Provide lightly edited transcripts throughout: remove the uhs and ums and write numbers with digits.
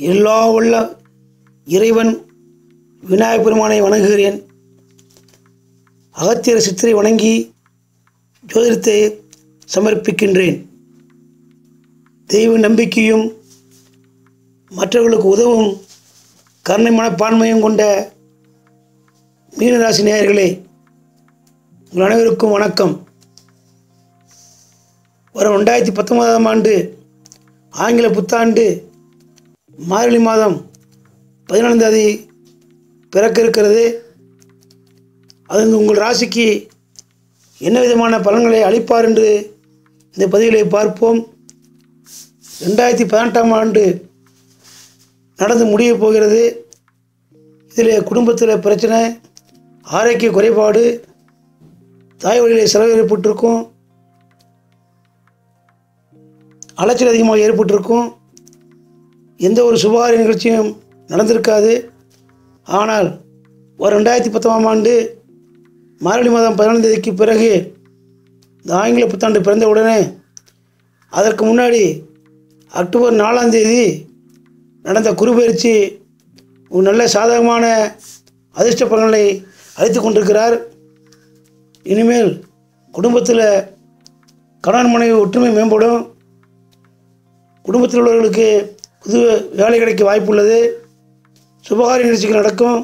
எல்லா உள்ள இறைவன் விநாயகப் பெருமானை வணங்குகிறேன். அகத்தியர் சித்தரை வணங்கி ஜோதிடத்தை சமர்ப்பிக்கின்றேன். தெய்வ நம்பிக்கையும் மற்றவர்களுக்கு உதவும் கருணை மனப்பான்மையும் கொண்ட மீனராசி நேயர்களே, உங்கள் அனைவருக்கும் வணக்கம். வரும் 2019ஆம் ஆண்டு ஆங்கில புத்தாண்டு மார்கழி மாதம் 14ஆம் தேதி பிறக்க இருக்கிறது. அது உங்கள் ராசிக்கு என்ன விதமான பலன்களை அளிப்பார் என்று இந்த பதிவிலே பார்ப்போம். 2018ஆம் ஆண்டு நடந்து முடிய போகிறது. இதில் குடும்பத்தில் பிரச்சனை, ஆரோக்கிய குறைபாடு, தாய் வழியில் செலவு ஏற்பட்டிருக்கும், அலைச்சல் அதிகமாக ஏற்பட்டிருக்கும், எந்த ஒரு சுபகாரிய நிகழ்ச்சியும் நடந்திருக்காது. ஆனால் வரும் 2019ஆம் ஆண்டு மார்கழி மாதம் 14ஆம் தேதிக்கு பிறகு இந்த ஆங்கில புத்தாண்டு பிறந்த உடனே அதற்கு முன்னாடி அக்டோபர் 4ஆம் தேதி நடந்த குருபெயர்ச்சி ஒரு நல்ல சாதகமான அதிர்ஷ்ட பலன்களை அளித்து கொண்டிருக்கிறார். இனிமேல் குடும்பத்தில் கணவன் மனைவி ஒற்றுமை மேம்படும். குடும்பத்தில் உள்ளவர்களுக்கு புது வேலை கிடைக்க வாய்ப்பு உள்ளது. சுபகாரிய நிகழ்ச்சிகள் நடக்கும்.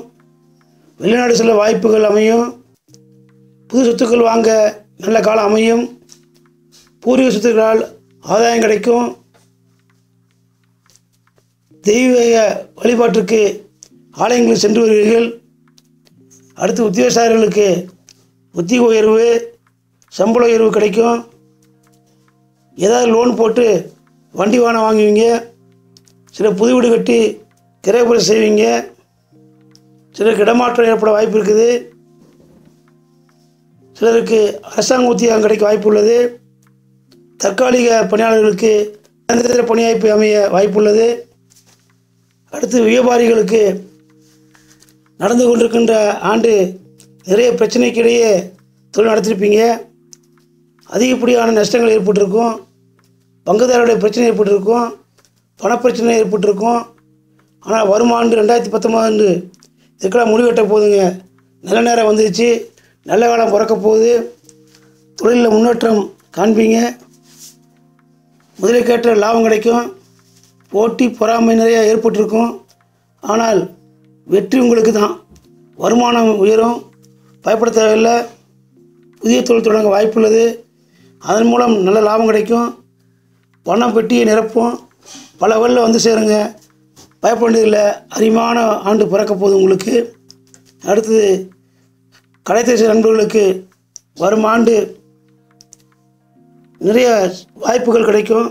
வெளிநாடு செல்ல வாய்ப்புகள் அமையும். புது சொத்துக்கள் வாங்க நல்ல காலம் அமையும். பூர்வீக சொத்துக்களால் ஆதாயம் கிடைக்கும். தெய்வீக வழிபாட்டிற்கு ஆலயங்களில் சென்று வருவீர்கள். அடுத்து உத்தியோகஸ்தர்களுக்கு உத்தியோக உயர்வு, சம்பள உயர்வு கிடைக்கும். ஏதாவது லோன் போட்டு வண்டி வாகனம் வாங்குவீங்க. சில புது வீடு கட்டி கிரகப்பிரவேசம் செய்வீங்க. சிலருக்கு இடமாற்றம் ஏற்பட வாய்ப்பு இருக்குது. சிலருக்கு அரசாங்க உத்தியோகம் கிடைக்க வாய்ப்பு உள்ளது. தற்காலிக பணியாளர்களுக்கு நிரந்தர பணி வாய்ப்பு அமைய வாய்ப்பு உள்ளது. அடுத்து வியாபாரிகளுக்கு நடந்து கொண்டிருக்கின்ற ஆண்டு நிறைய பிரச்சனைக்கிடையே தொழில் நடத்திருப்பீங்க. அதிகப்படியான நஷ்டங்கள் ஏற்பட்டிருக்கும். பங்குதாரருடைய பிரச்சனை ஏற்பட்டிருக்கும். பணப்பிரச்சனை ஏற்பட்டிருக்கும். ஆனால் வரும் ஆண்டு 2019ஆம் ஆண்டு இதுக்கெல்லாம் முடிவெட்ட போகுதுங்க. நல்ல நேரம் வந்துருச்சு. நல்ல காலம் பிறக்க போகுது. தொழிலில் முன்னேற்றம் காண்பீங்க. முதலுக்கேற்ற லாபம் கிடைக்கும். போட்டி பொறாமை நிறைய ஏற்பட்டிருக்கும். ஆனால் வெற்றி உங்களுக்கு தான். வருமானம் உயரும். பயப்பட தேவையில்லை. புதிய தொழில் தொடங்க வாய்ப்புள்ளது. அதன் மூலம் நல்ல லாபம் கிடைக்கும். பணம் பெட்டியை நிரப்பும். பல வழியில் வந்து சேருங்க. பயப்பட வேண்டியதில்லை. அருமையான ஆண்டு பிறக்க போகுது உங்களுக்கு. அடுத்தது கலைத்தேச நண்பர்களுக்கு வரும் ஆண்டு நிறைய வாய்ப்புகள் கிடைக்கும்.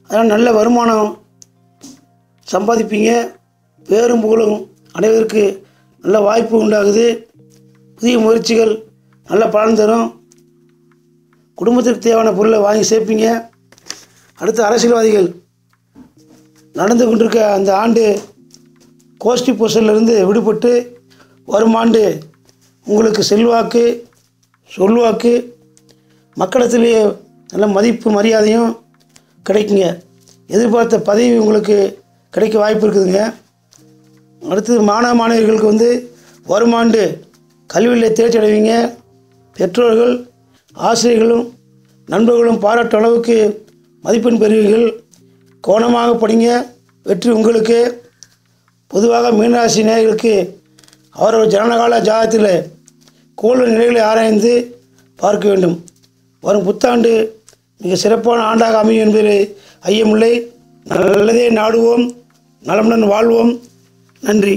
அதனால் நல்ல வருமானம் சம்பாதிப்பீங்க. பேரும் புகழும் அடைவதற்கு நல்ல வாய்ப்பு உண்டாகுது. புதிய முயற்சிகள் நல்ல பலன் தரும். குடும்பத்திற்கு தேவையான பொருளை வாங்கி சேர்ப்பீங்க. அடுத்து அரசியல்வாதிகள் நடந்து கொண்டிருக்க அந்த ஆண்டு கோஷ்டி பூசலிருந்து விடுபட்டு வரும் ஆண்டு உங்களுக்கு செல்வாக்கு, சொல்வாக்கு, மக்களிடத்திலேயே நல்ல மதிப்பு மரியாதையும் கிடைக்குங்க. எதிர்பார்த்த பதவி உங்களுக்கு கிடைக்க வாய்ப்பு இருக்குதுங்க. அடுத்து மாணவ மாணவிகளுக்கு வரும் ஆண்டு கல்வியில் தேர்ச்சி அடைவீங்க. பெற்றோர்கள், ஆசிரியர்களும் நண்பர்களும் பாராட்டு அளவுக்கு மதிப்பெண் பெறுவீர்கள். கவனமாக படிங்க. வெற்றி உங்களுக்கு. பொதுவாக மீனராசி நேயர்களுக்கு அவரவர் ஜனனகால ஜாதகத்தில் கோள் நிலைகளை ஆராய்ந்து பார்க்க வேண்டும். வரும் புத்தாண்டு மிக சிறப்பான ஆண்டாக அமையும் என்பதில் ஐயமில்லை. நல்லதே நாடுவோம், நலமுடன் வாழ்வோம். நன்றி.